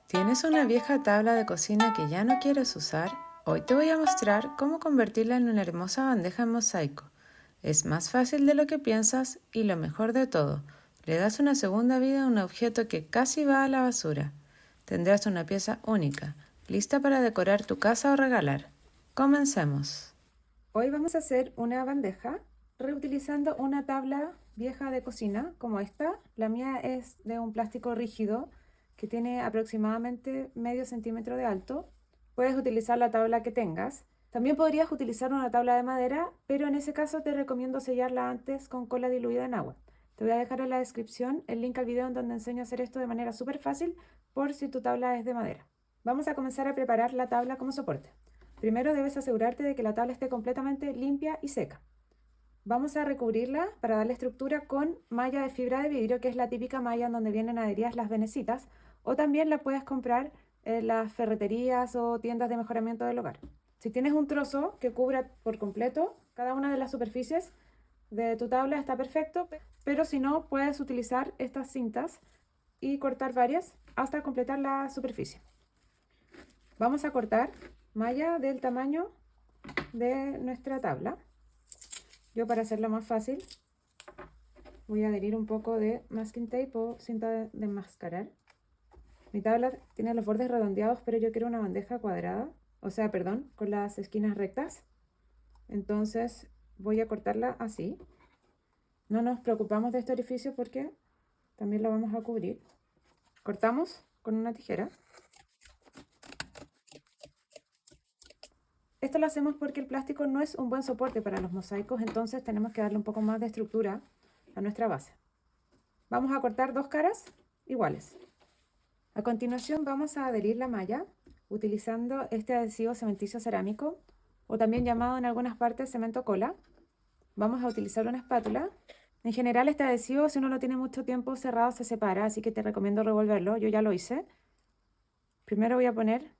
¿Tienes una vieja tabla de cocina que ya no quieres usar? Hoy te voy a mostrar cómo convertirla en una hermosa bandeja en mosaico. Es más fácil de lo que piensas y lo mejor de todo, le das una segunda vida a un objeto que casi va a la basura. Tendrás una pieza única, lista para decorar tu casa o regalar. Comencemos. Hoy vamos a hacer una bandeja reutilizando una tabla vieja de cocina como esta. La mía es de un plástico rígido que tiene aproximadamente medio centímetro de alto. Puedes utilizar la tabla que tengas. También podrías utilizar una tabla de madera, pero en ese caso te recomiendo sellarla antes con cola diluida en agua. Te voy a dejar en la descripción el link al video en donde enseño a hacer esto de manera súper fácil por si tu tabla es de madera. Vamos a comenzar a preparar la tabla como soporte. Primero debes asegurarte de que la tabla esté completamente limpia y seca. Vamos a recubrirla para darle estructura con malla de fibra de vidrio, que es la típica malla en donde vienen adheridas las venecitas, o también la puedes comprar en las ferreterías o tiendas de mejoramiento del hogar. Si tienes un trozo que cubra por completo cada una de las superficies de tu tabla está perfecto, pero si no, puedes utilizar estas cintas y cortar varias hasta completar la superficie. Vamos a cortar malla del tamaño de nuestra tabla. Yo, para hacerlo más fácil, voy a adherir un poco de masking tape o cinta de enmascarar. Mi tabla tiene los bordes redondeados, pero yo quiero una bandeja cuadrada, con las esquinas rectas. Entonces voy a cortarla así. No nos preocupamos de este orificio porque también lo vamos a cubrir. Cortamos con una tijera. Esto lo hacemos porque el plástico no es un buen soporte para los mosaicos, entonces tenemos que darle un poco más de estructura a nuestra base. Vamos a cortar dos caras iguales. A continuación vamos a adherir la malla utilizando este adhesivo cementicio cerámico, o también llamado en algunas partes cemento cola. Vamos a utilizar una espátula. En general este adhesivo, si uno lo tiene mucho tiempo cerrado, se separa, así que te recomiendo revolverlo. Yo ya lo hice. Primero voy a poner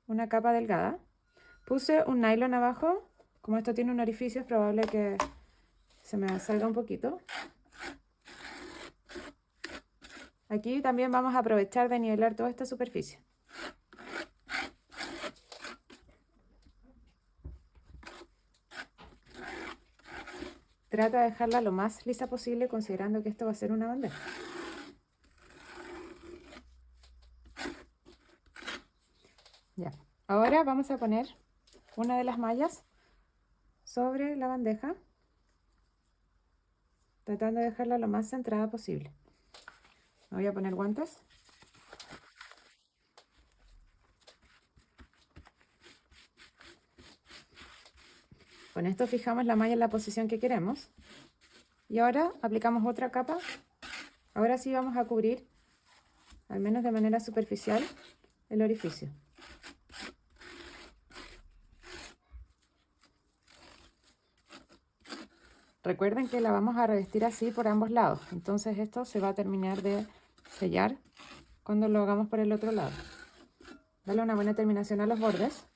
una capa delgada. Puse un nylon abajo. Como esto tiene un orificio, es probable que se me salga un poquito. Aquí también vamos a aprovechar de nivelar toda esta superficie. Trata de dejarla lo más lisa posible, considerando que esto va a ser una bandeja. Ya. Ahora vamos a poner una de las mallas sobre la bandeja, tratando de dejarla lo más centrada posible. Me voy a poner guantes. Con esto fijamos la malla en la posición que queremos. Y ahora aplicamos otra capa. Ahora sí vamos a cubrir, al menos de manera superficial, el orificio. Recuerden que la vamos a revestir así por ambos lados. Entonces esto se va a terminar de sellar cuando lo hagamos por el otro lado. Dale una buena terminación a los bordes.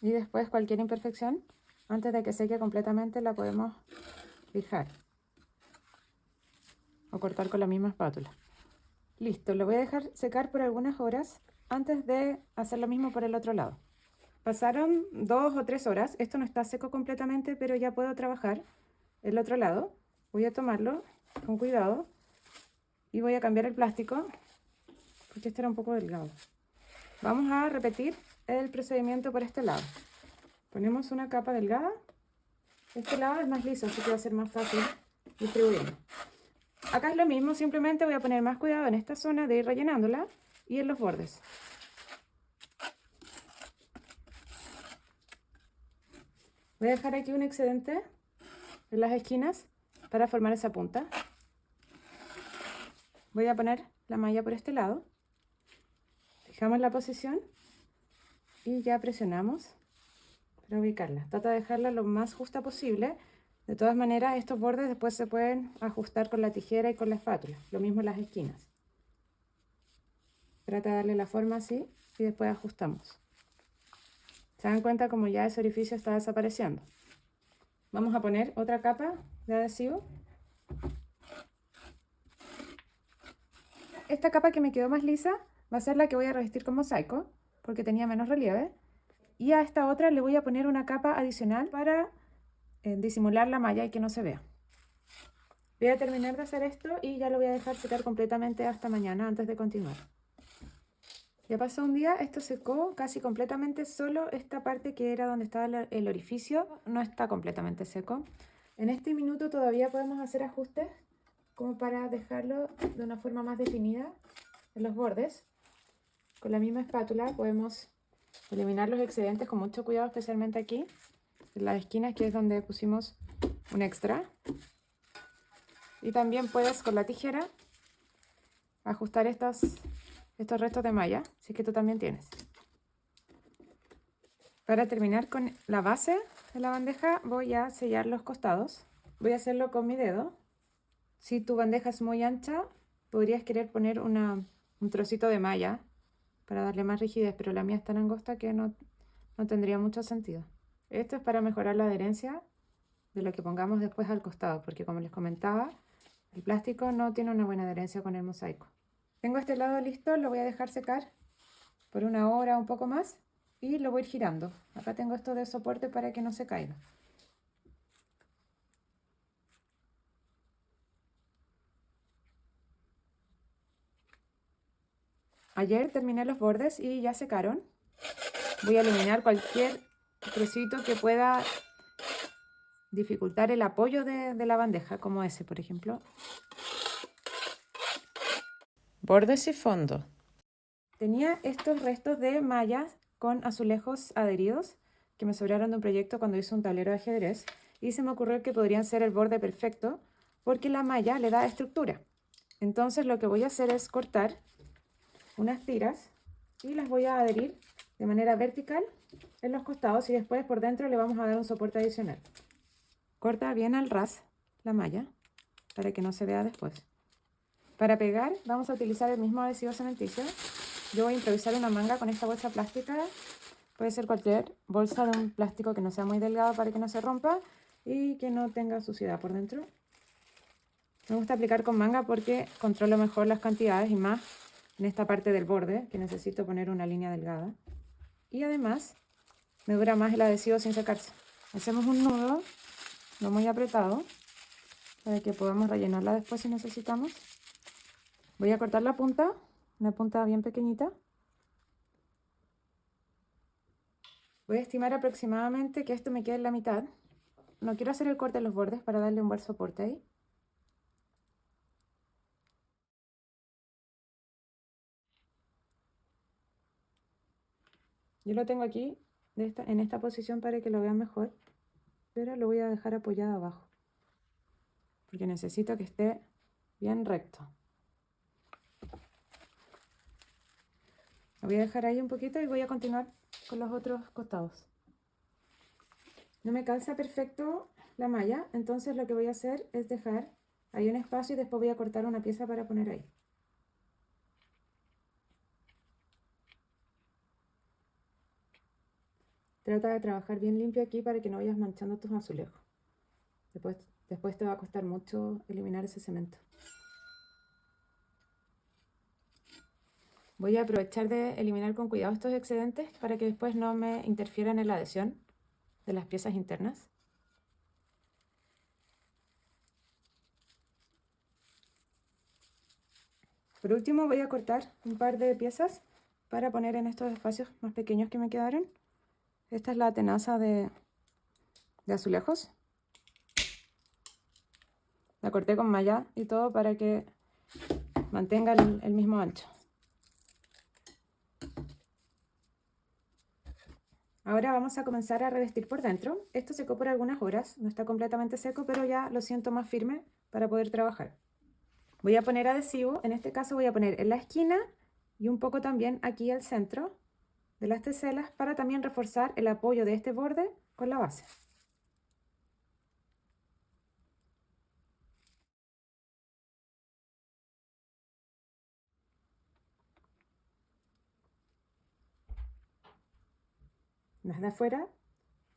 Y después cualquier imperfección, antes de que seque completamente, la podemos fijar o cortar con la misma espátula. Listo, lo voy a dejar secar por algunas horas antes de hacer lo mismo por el otro lado. Pasaron 2 o 3 horas, esto no está seco completamente, pero ya puedo trabajar el otro lado. Voy a tomarlo con cuidado y voy a cambiar el plástico porque este era un poco delgado. Vamos a repetir el procedimiento por este lado. Ponemos una capa delgada. Este lado es más liso, así que va a ser más fácil distribuirlo. Acá es lo mismo, simplemente voy a poner más cuidado en esta zona de ir rellenándola y en los bordes. Voy a dejar aquí un excedente en las esquinas para formar esa punta. Voy a poner la malla por este lado. Fijamos la posición y ya presionamos para ubicarla. Trata de dejarla lo más justa posible. De todas maneras, estos bordes después se pueden ajustar con la tijera y con la espátula. Lo mismo en las esquinas. Trata de darle la forma así y después ajustamos. ¿Se dan cuenta como ya ese orificio está desapareciendo? Vamos a poner otra capa de adhesivo. esta capa que me quedó más lisa va a ser la que voy a revestir con mosaico, porque tenía menos relieve. Y a esta otra le voy a poner una capa adicional para disimular la malla y que no se vea. Voy a terminar de hacer esto y ya lo voy a dejar secar completamente hasta mañana antes de continuar. Ya pasó un día, esto secó casi completamente, solo esta parte que era donde estaba el orificio no está completamente seco. En este minuto todavía podemos hacer ajustes como para dejarlo de una forma más definida en los bordes. Con la misma espátula podemos eliminar los excedentes con mucho cuidado, especialmente aquí en las esquinas, que es donde pusimos un extra. Y también puedes con la tijera ajustar estos restos de malla, si es que tú también tienes. Para terminar con la base de la bandeja voy a sellar los costados. Voy a hacerlo con mi dedo. Si tu bandeja es muy ancha, podrías querer poner un trocito de malla para darle más rigidez, pero la mía es tan angosta que no tendría mucho sentido. Esto es para mejorar la adherencia de lo que pongamos después al costado, porque como les comentaba, el plástico no tiene una buena adherencia con el mosaico. Tengo este lado listo, lo voy a dejar secar por 1 hora, un poco más, y lo voy a ir girando. Acá tengo esto de soporte para que no se caiga. Ayer terminé los bordes y ya secaron. Voy a eliminar cualquier trocito que pueda dificultar el apoyo de la bandeja, como ese, por ejemplo. Bordes y fondo. Tenía estos restos de mallas con azulejos adheridos que me sobraron de un proyecto cuando hice un tablero de ajedrez y se me ocurrió que podrían ser el borde perfecto porque la malla le da estructura. Entonces lo que voy a hacer es cortar unas tiras y las voy a adherir de manera vertical en los costados y después por dentro le vamos a dar un soporte adicional. Corta bien al ras la malla para que no se vea después. Para pegar vamos a utilizar el mismo adhesivo cementicio. Yo voy a improvisar una manga con esta bolsa plástica. Puede ser cualquier bolsa de un plástico que no sea muy delgada para que no se rompa y que no tenga suciedad por dentro. Me gusta aplicar con manga porque controlo mejor las cantidades y más en esta parte del borde que necesito poner una línea delgada. Y además me dura más el adhesivo sin secarse. Hacemos un nudo no muy apretado para que podamos rellenarla después si necesitamos. Voy a cortar la punta, una punta bien pequeñita. Voy a estimar aproximadamente que esto me quede en la mitad. No quiero hacer el corte en los bordes para darle un buen soporte ahí. Yo lo tengo aquí en esta posición para que lo vean mejor, pero lo voy a dejar apoyado abajo porque necesito que esté bien recto. Lo voy a dejar ahí un poquito y voy a continuar con los otros costados. No me calza perfecto la malla, entonces lo que voy a hacer es dejar ahí un espacio y después voy a cortar una pieza para poner ahí. Trata de trabajar bien limpio aquí para que no vayas manchando tus azulejos. Después te va a costar mucho eliminar ese cemento. Voy a aprovechar de eliminar con cuidado estos excedentes para que después no me interfieran en la adhesión de las piezas internas. Por último voy a cortar un par de piezas para poner en estos espacios más pequeños que me quedaron. Esta es la tenaza de azulejos. La corté con malla y todo para que mantenga el mismo ancho. Ahora vamos a comenzar a revestir por dentro. Esto secó por algunas horas, no está completamente seco, pero ya lo siento más firme para poder trabajar. Voy a poner adhesivo, en este caso voy a poner en la esquina y un poco también aquí al centro de las teselas para también reforzar el apoyo de este borde con la base. Las de afuera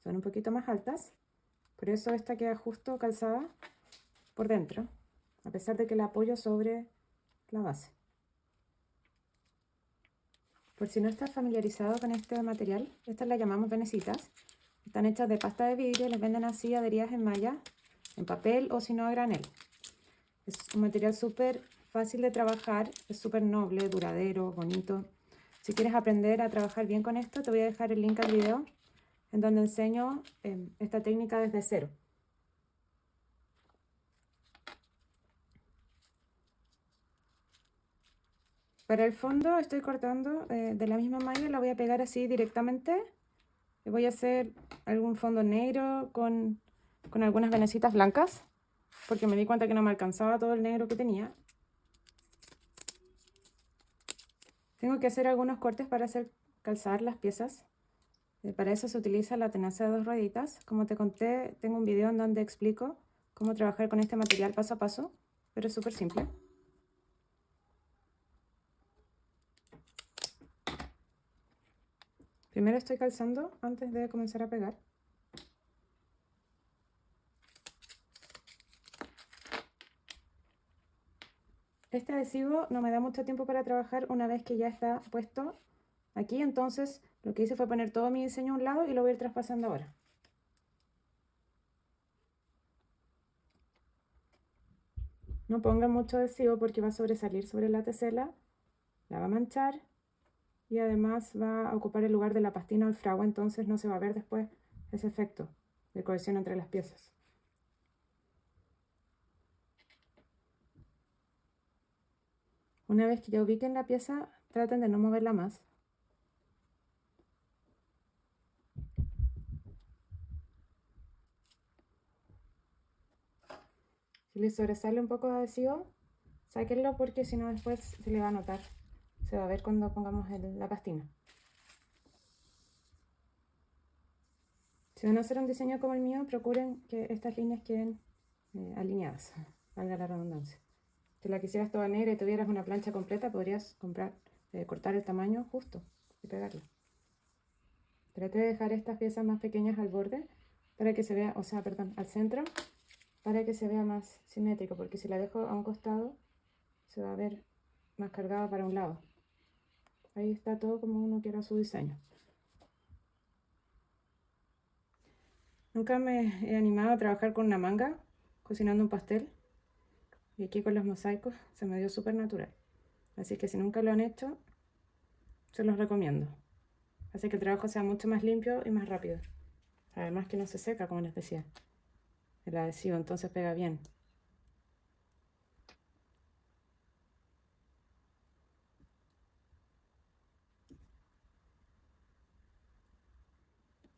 son un poquito más altas, por eso esta queda justo calzada por dentro, a pesar de que la apoyo sobre la base. Por si no estás familiarizado con este material, estas las llamamos venecitas. Están hechas de pasta de vidrio y las venden así adheridas en malla, en papel o si no a granel. Es un material súper fácil de trabajar, es súper noble, duradero, bonito. Si quieres aprender a trabajar bien con esto, te voy a dejar el link al video en donde enseño esta técnica desde cero. Para el fondo estoy cortando de la misma malla, la voy a pegar así directamente. Voy a hacer algún fondo negro con algunas venecitas blancas, porque me di cuenta que no me alcanzaba todo el negro que tenía. Tengo que hacer algunos cortes para hacer calzar las piezas. Para eso se utiliza la tenaza de 2 rueditas. Como te conté, tengo un video en donde explico cómo trabajar con este material paso a paso, pero es súper simple. Primero estoy calzando antes de comenzar a pegar. Este adhesivo no me da mucho tiempo para trabajar una vez que ya está puesto aquí, entonces lo que hice fue poner todo mi diseño a un lado y lo voy a ir traspasando ahora. No pongan mucho adhesivo porque va a sobresalir sobre la tesela, la va a manchar y además va a ocupar el lugar de la pastina o el fragua, entonces no se va a ver después ese efecto de cohesión entre las piezas. Una vez que ya ubiquen la pieza, traten de no moverla más. Si les sobresale un poco de adhesivo, sáquenlo porque si no después se le va a notar. Se va a ver cuando pongamos la pastina. Si van a hacer un diseño como el mío, procuren que estas líneas queden alineadas, valga la redundancia. Si la quisieras toda negra y tuvieras una plancha completa, podrías cortar el tamaño justo y pegarla. Traté de dejar estas piezas más pequeñas al borde para que se vea, al centro, para que se vea más simétrico, porque si la dejo a un costado, se va a ver más cargada para un lado. Ahí está todo como uno quiera su diseño. Nunca me he animado a trabajar con una manga, cocinando un pastel. Y aquí con los mosaicos se me dio súper natural. Así que si nunca lo han hecho, se los recomiendo. Hace que el trabajo sea mucho más limpio y más rápido. Además que no se seca como les decía. El adhesivo entonces pega bien.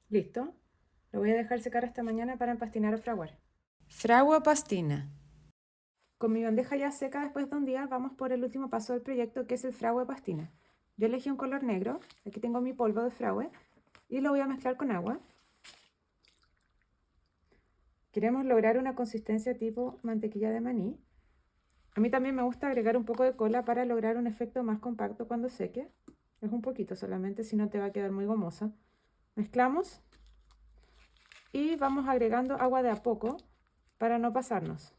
Listo. Lo voy a dejar secar hasta mañana para empastinar o fraguar. Fragua pastina. Con mi bandeja ya seca después de un día, vamos por el último paso del proyecto, que es el fragua pastina. Yo elegí un color negro. Aquí tengo mi polvo de fragua y lo voy a mezclar con agua. Queremos lograr una consistencia tipo mantequilla de maní. A mí también me gusta agregar un poco de cola para lograr un efecto más compacto cuando seque. Es un poquito solamente, si no te va a quedar muy gomosa. Mezclamos y vamos agregando agua de a poco para no pasarnos,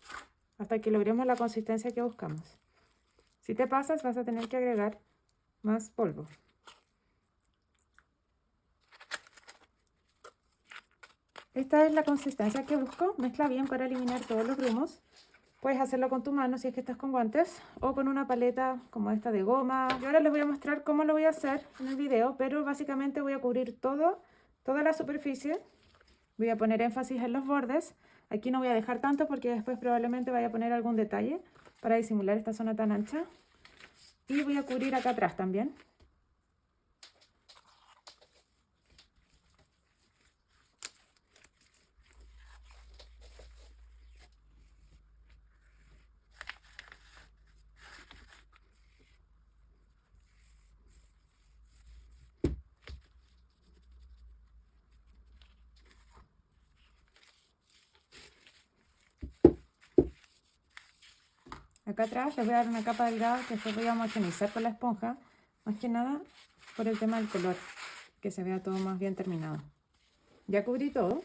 hasta que logremos la consistencia que buscamos. Si te pasas, vas a tener que agregar más polvo. Esta es la consistencia que busco. Mezcla bien para eliminar todos los grumos. Puedes hacerlo con tu mano si es que estás con guantes o con una paleta como esta de goma. Yo ahora les voy a mostrar cómo lo voy a hacer en el video, pero básicamente voy a cubrir toda la superficie. Voy a poner énfasis en los bordes. Aquí no voy a dejar tanto porque después probablemente vaya a poner algún detalle para disimular esta zona tan ancha. Y voy a cubrir acá atrás también. Acá atrás les voy a dar una capa delgada que después voy a homogeneizar con la esponja, más que nada por el tema del color, que se vea todo más bien terminado. Ya cubrí todo,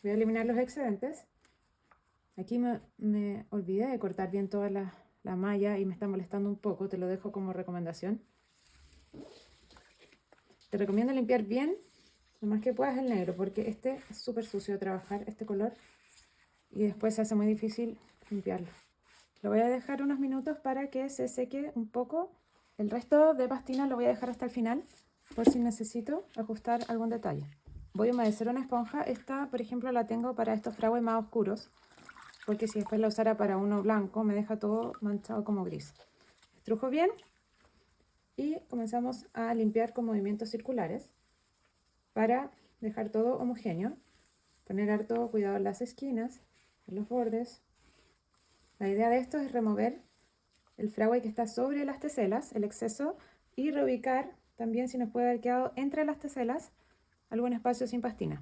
voy a eliminar los excedentes. Aquí me olvidé de cortar bien toda la malla y me está molestando un poco, te lo dejo como recomendación. Te recomiendo limpiar bien, lo más que puedas, el negro, porque este es súper sucio de trabajar, este color, y después se hace muy difícil limpiarlo. Lo voy a dejar unos minutos para que se seque un poco. El resto de pastina lo voy a dejar hasta el final, por si necesito ajustar algún detalle. Voy a humedecer una esponja. Esta, por ejemplo, la tengo para estos fragues más oscuros, porque si después la usara para uno blanco, me deja todo manchado como gris. Estrujo bien y comenzamos a limpiar con movimientos circulares para dejar todo homogéneo. Poner harto cuidado en las esquinas, en los bordes. La idea de esto es remover el frague que está sobre las teselas, el exceso, y reubicar también, si nos puede haber quedado entre las teselas, algún espacio sin pastina.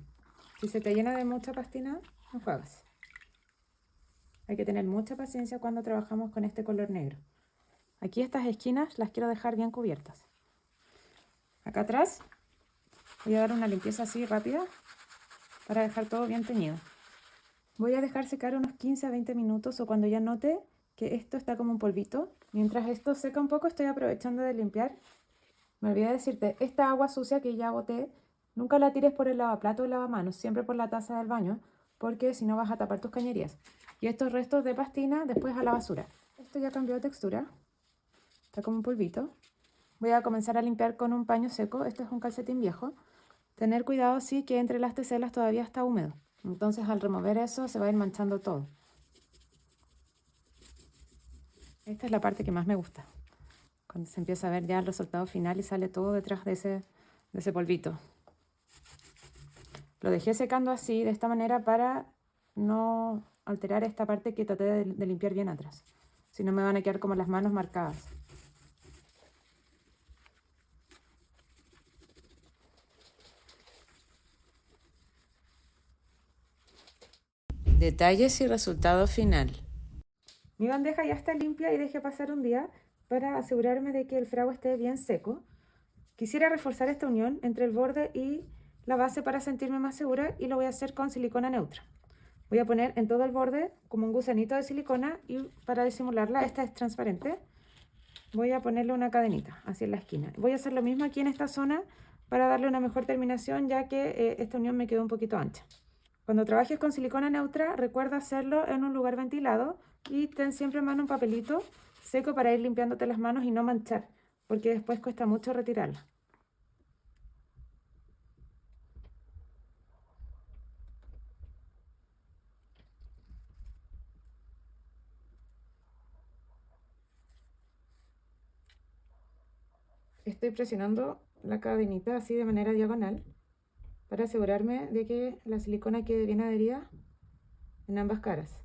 Si se te llena de mucha pastina, no juegas. Hay que tener mucha paciencia cuando trabajamos con este color negro. Aquí estas esquinas las quiero dejar bien cubiertas. Acá atrás voy a dar una limpieza así rápida para dejar todo bien teñido. Voy a dejar secar unos 15 a 20 minutos o cuando ya note que esto está como un polvito. Mientras esto seca un poco, estoy aprovechando de limpiar. Me olvidé decirte, esta agua sucia que ya boté, nunca la tires por el lavaplato o el lavamanos, siempre por la taza del baño, porque si no vas a tapar tus cañerías. Y estos restos de pastina después a la basura. Esto ya cambió de textura, está como un polvito. Voy a comenzar a limpiar con un paño seco, este es un calcetín viejo. Tener cuidado sí que entre las teselas todavía está húmedo. Entonces al remover eso se va a ir manchando todo. Esta es la parte que más me gusta. Cuando se empieza a ver ya el resultado final y sale todo detrás de ese polvito. Lo dejé secando así, de esta manera, para no alterar esta parte que traté de limpiar bien atrás. Si no me van a quedar como las manos marcadas. Detalles y resultado final. Mi bandeja ya está limpia y dejé pasar un día para asegurarme de que el frago esté bien seco. Quisiera reforzar esta unión entre el borde y la base para sentirme más segura y lo voy a hacer con silicona neutra. Voy a poner en todo el borde como un gusanito de silicona y para disimularla, esta es transparente, voy a ponerle una cadenita así en la esquina. Voy a hacer lo mismo aquí en esta zona para darle una mejor terminación, ya que esta unión me quedó un poquito ancha. Cuando trabajes con silicona neutra, recuerda hacerlo en un lugar ventilado y ten siempre en mano un papelito seco para ir limpiándote las manos y no manchar, porque después cuesta mucho retirarla. Estoy presionando la cadenita así de manera diagonal para asegurarme de que la silicona quede bien adherida en ambas caras.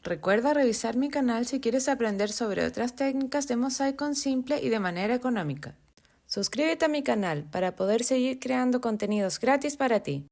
Recuerda revisar mi canal si quieres aprender sobre otras técnicas de mosaico simple y de manera económica. Suscríbete a mi canal para poder seguir creando contenidos gratis para ti.